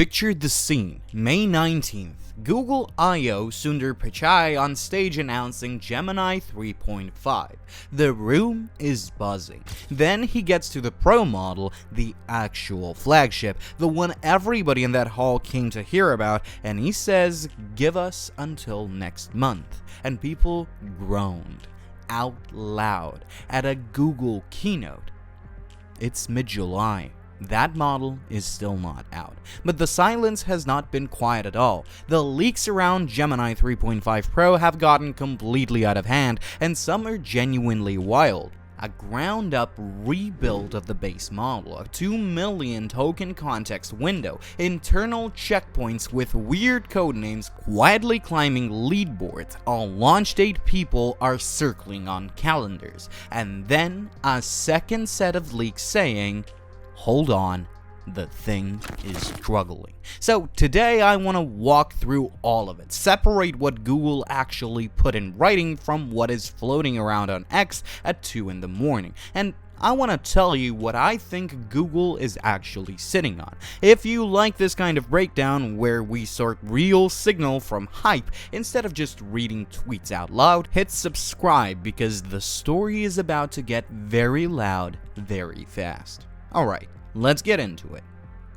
Picture the scene, May 19th, Google I.O. Sundar Pichai on stage announcing Gemini 3.5. The room is buzzing. Then he gets to the Pro model, the actual flagship, the one everybody in that hall came to hear about, and he says, "Give us until next month." And people groaned out loud at a Google keynote. It's mid-July. That model is still not out. But the silence has not been quiet at all. The leaks around Gemini 3.5 Pro have gotten completely out of hand, and some are genuinely wild. A ground-up rebuild of the base model, a 2 million token context window, internal checkpoints with weird codenames quietly climbing leaderboards, a launch date people are circling on calendars, and then a second set of leaks saying, "Hold on, the thing is struggling." So today I want to walk through all of it, separate what Google actually put in writing from what is floating around on X at 2 in the morning, and I want to tell you what I think Google is actually sitting on. If you like this kind of breakdown where we sort real signal from hype instead of just reading tweets out loud, hit subscribe because the story is about to get very loud very fast. Alright, let's get into it.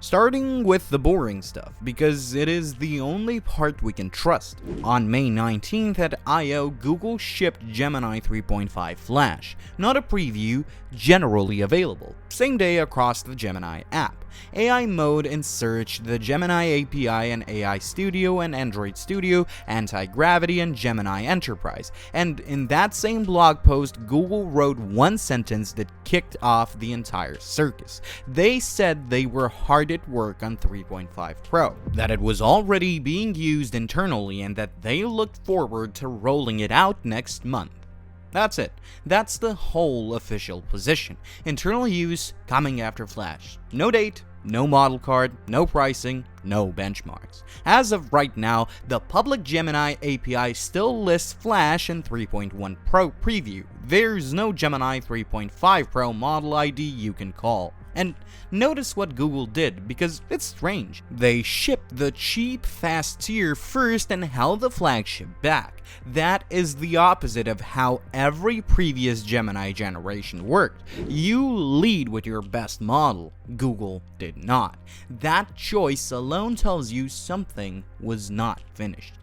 Starting with the boring stuff, because it is the only part we can trust. On May 19th at I.O., Google shipped Gemini 3.5 Flash, not a preview, generally available, same day across the Gemini app. AI mode in search, the Gemini API and AI Studio and Android Studio, Anti-Gravity and Gemini Enterprise. And in that same blog post, Google wrote one sentence that kicked off the entire circus. They said they were hard at work on 3.5 Pro, that it was already being used internally, and that they looked forward to rolling it out next month. That's it. That's the whole official position. Internal use coming after Flash. No date, no model card, no pricing, no benchmarks. As of right now, the public Gemini API still lists Flash in 3.1 Pro preview. There's no Gemini 3.5 Pro model ID you can call. And notice what Google did, because it's strange. They shipped the cheap, fast tier first and held the flagship back. That is the opposite of how every previous Gemini generation worked. You lead with your best model. Google did not. That choice alone tells you something was not finished.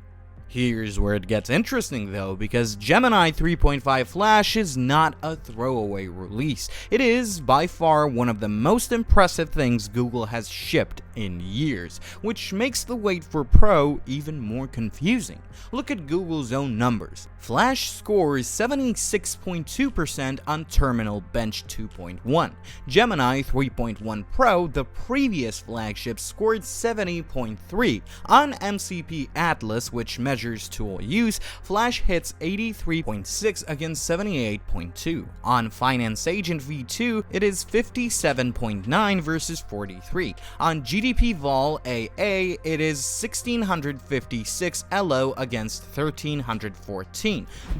Here's where it gets interesting though, because Gemini 3.5 Flash is not a throwaway release. It is by far one of the most impressive things Google has shipped in years, which makes the wait for Pro even more confusing. Look at Google's own numbers. Flash scores 76.2% on Terminal Bench 2.1. Gemini 3.1 Pro, the previous flagship, scored 70.3. On MCP Atlas, which measures tool use, Flash hits 83.6 against 78.2. On Finance Agent V2, it is 57.9 versus 43. On GDP Vol AA, it is 1656 LO against 1314.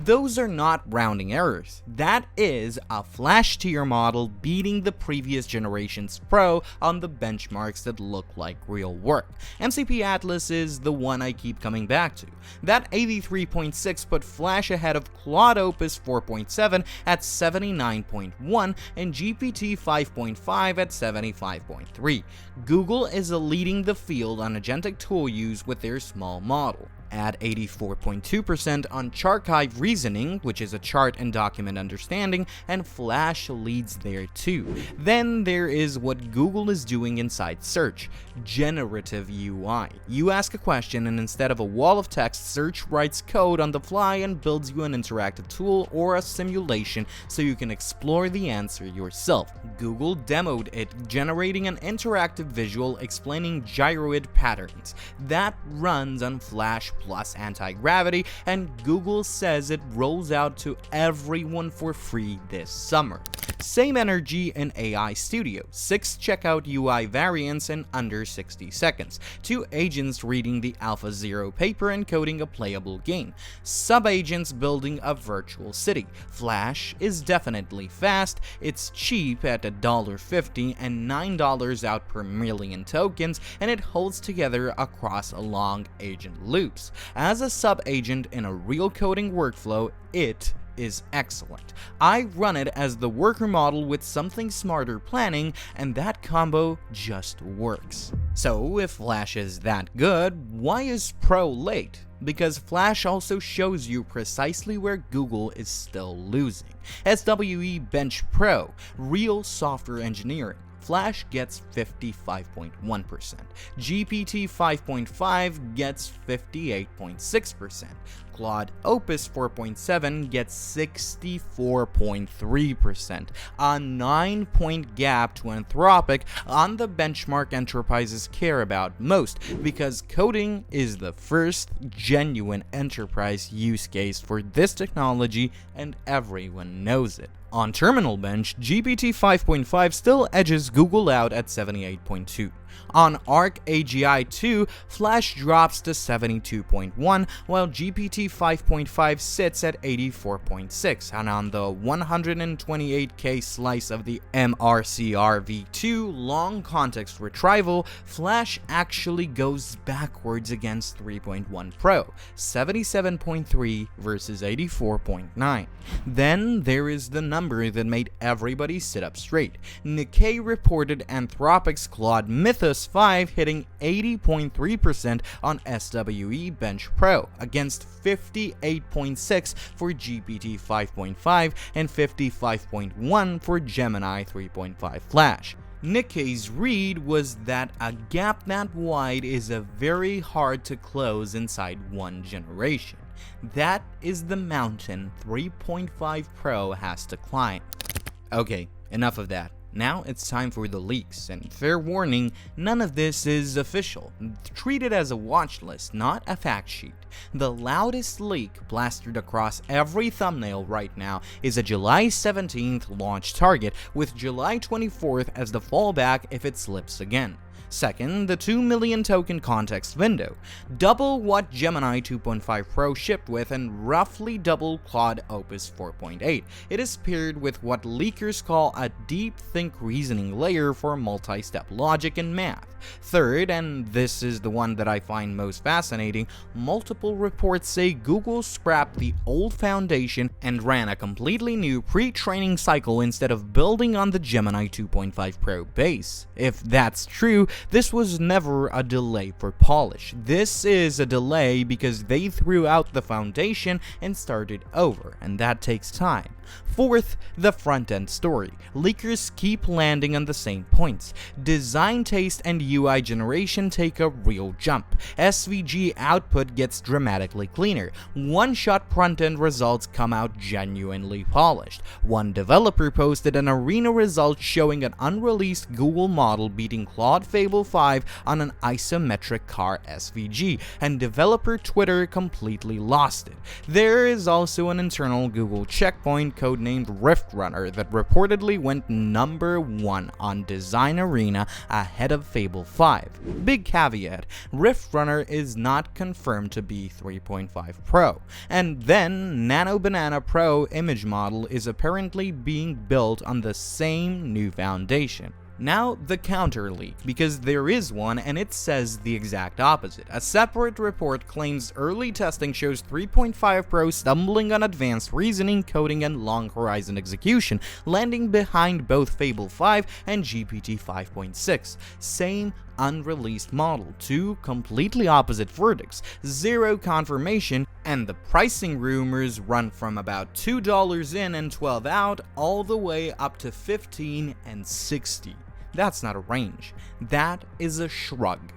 Those are not rounding errors. That is a Flash tier model beating the previous generation's Pro on the benchmarks that look like real work. MCP Atlas is the one I keep coming back to. That 83.6 put Flash ahead of Claude Opus 4.7 at 79.1 and GPT 5.5 at 75.3. Google is leading the field on agentic tool use with their small model. At 84.2% on Charchive Reasoning, which is a chart and document understanding, and Flash leads there too. Then there is what Google is doing inside search, generative UI. You ask a question and instead of a wall of text, search writes code on the fly and builds you an interactive tool or a simulation so you can explore the answer yourself. Google demoed it, generating an interactive visual explaining gyroid patterns. That runs on Flash plus Anti-Gravity, and Google says it rolls out to everyone for free this summer. Same energy in AI Studio, 6 checkout UI variants in under 60 seconds, 2 agents reading the AlphaZero paper and coding a playable game, sub-agents building a virtual city. Flash is definitely fast, it's cheap at $1.50 and $9 out per million tokens, and it holds together across long agent loops. As a sub-agent in a real coding workflow, it is excellent. I run it as the worker model with something smarter planning, and that combo just works. So if Flash is that good, why is Pro late? Because Flash also shows you precisely where Google is still losing. SWE Bench Pro, real software engineering. Flash gets 55.1%, GPT 5.5 gets 58.6%, Claude Opus 4.7 gets 64.3%, a 9-point gap to Anthropic on the benchmark enterprises care about most, because coding is the first genuine enterprise use case for this technology and everyone knows it. On Terminal Bench, GPT 5.5 still edges Google out at 78.2. On Arc AGI 2, Flash drops to 72.1, while GPT 5.5 sits at 84.6, and on the 128K slice of the MRCR v2 long context retrieval, Flash actually goes backwards against 3.1 Pro, 77.3 versus 84.9. Then there is the number that made everybody sit up straight. Nikkei reported Anthropic's Claude Mythos 5 hitting 80.3% on SWE Bench Pro against 58.6 for GPT 5.5 and 55.1 for Gemini 3.5 Flash. Nikkei's read was that a gap that wide is a very hard to close inside one generation. That is the mountain 3.5 Pro has to climb. Okay, enough of that. Now it's time for the leaks, and fair warning, none of this is official. Treat it as a watch list, not a fact sheet. The loudest leak plastered across every thumbnail right now is a July 17th launch target, with July 24th as the fallback if it slips again. Second, the 2 million token context window, double what Gemini 2.5 Pro shipped with and roughly double Claude Opus 4.8. It is paired with what leakers call a deep think reasoning layer for multi-step logic and math. Third, and this is the one that I find most fascinating, multiple reports say Google scrapped the old foundation and ran a completely new pre-training cycle instead of building on the Gemini 2.5 Pro base. If that's true, this was never a delay for polish. This is a delay because they threw out the foundation and started over, and that takes time. Fourth, the front-end story. Leakers keep landing on the same points. Design taste and UI generation take a real jump. SVG output gets dramatically cleaner. One-shot front-end results come out genuinely polished. One developer posted an arena result showing an unreleased Google model beating Claude Fable 5 on an isometric car SVG, and developer Twitter completely lost it. There is also an internal Google checkpoint codenamed Rift Runner that reportedly went number 1 on Design Arena ahead of Fable 5. Big caveat, Rift Runner is not confirmed to be 3.5 Pro. And then Nano Banana Pro image model is apparently being built on the same new foundation. Now the counter leak, because there is one and it says the exact opposite. A separate report claims early testing shows 3.5 Pro stumbling on advanced reasoning, coding, and long horizon execution, landing behind both Fable 5 and GPT 5.6. Same unreleased model, two completely opposite verdicts, zero confirmation, and the pricing rumors run from about $2 in and 12 out all the way up to 15 and 60. That's not a range, that is a shrug.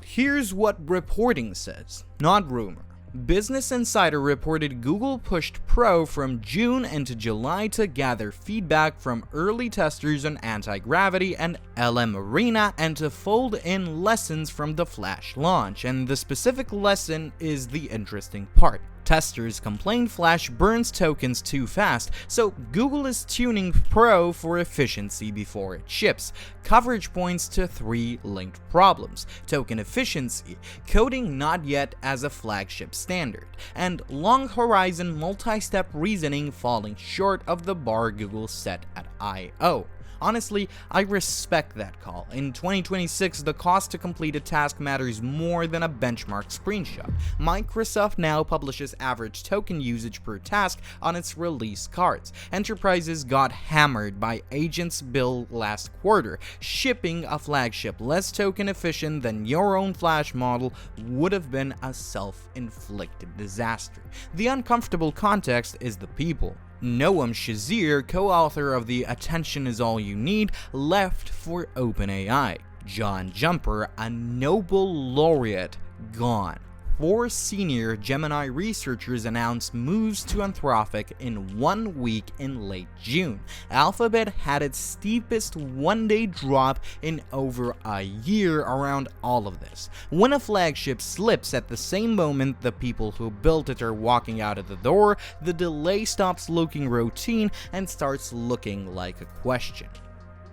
Here's what reporting says, not rumor. Business Insider reported Google pushed Pro from June into July to gather feedback from early testers on anti-gravity and LM Arena and to fold in lessons from the Flash launch, and the specific lesson is the interesting part. Testers complain Flash burns tokens too fast, so Google is tuning Pro for efficiency before it ships. Coverage points to 3 linked problems: token efficiency, coding not yet as a flagship standard, and long horizon multi-step reasoning falling short of the bar Google set at I/O. Honestly, I respect that call. In 2026, the cost to complete a task matters more than a benchmark screenshot. Microsoft now publishes average token usage per task on its release cards. Enterprises got hammered by Agent's bill last quarter. Shipping a flagship less token efficient than your own Flash model would have been a self-inflicted disaster. The uncomfortable context is the people. Noam Shazir, co-author of the Attention Is All You Need, left for OpenAI. John Jumper, a Nobel laureate, gone. 4 senior Gemini researchers announced moves to Anthropic in 1 week in late June. Alphabet had its steepest one-day drop in over a year around all of this. When a flagship slips at the same moment the people who built it are walking out of the door, the delay stops looking routine and starts looking like a question.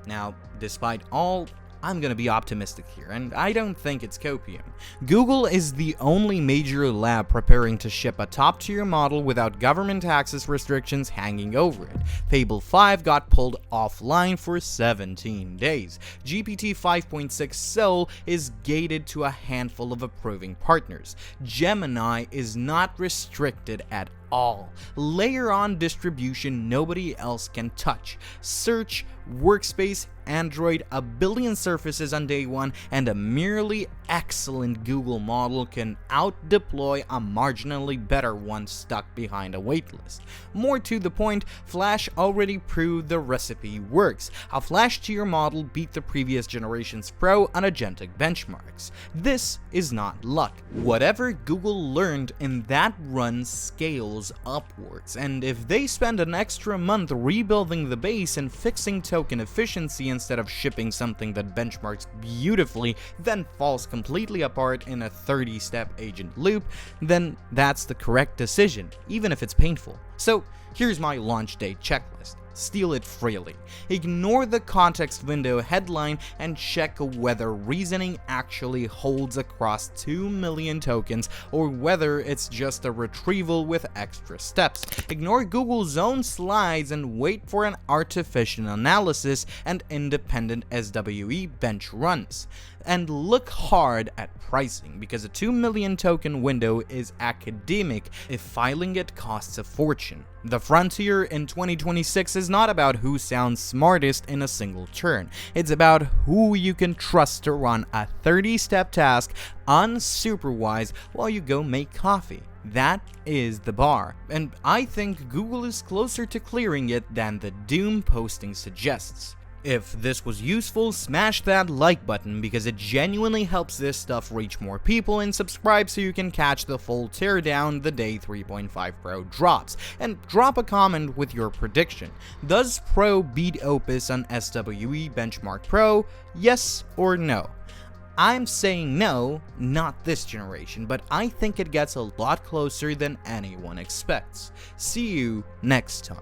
Now, despite all, I'm gonna be optimistic here, and I don't think it's copium. Google is the only major lab preparing to ship a top-tier model without government access restrictions hanging over it. Fable 5 got pulled offline for 17 days. GPT 5.6 Soul is gated to a handful of approving partners. Gemini is not restricted at all. Layer on distribution nobody else can touch. Search, workspace, Android, a billion surfaces on day 1, and a merely excellent Google model can out-deploy a marginally better one stuck behind a waitlist. More to the point, Flash already proved the recipe works. A Flash tier model beat the previous generation's Pro on agentic benchmarks. This is not luck. Whatever Google learned in that run scales upwards, and if they spend an extra month rebuilding the base and fixing token efficiency instead of shipping something that benchmarks beautifully then falls completely apart in a 30-step agent loop, then that's the correct decision, even if it's painful. So here's my launch date checklist. Steal it freely. Ignore the context window headline and check whether reasoning actually holds across 2 million tokens or whether it's just a retrieval with extra steps. Ignore Google's own slides and wait for an artificial analysis and independent SWE bench runs. And look hard at pricing, because a 2 million token window is academic if filing it costs a fortune. The frontier in 2026 is not about who sounds smartest in a single turn. It's about who you can trust to run a 30-step task unsupervised while you go make coffee. That is the bar, and I think Google is closer to clearing it than the doom posting suggests. If this was useful, smash that like button because it genuinely helps this stuff reach more people, and subscribe so you can catch the full teardown the day 3.5 Pro drops. And drop a comment with your prediction. Does Pro beat Opus on SWE Benchmark Pro? Yes or no? I'm saying no, not this generation, but I think it gets a lot closer than anyone expects. See you next time.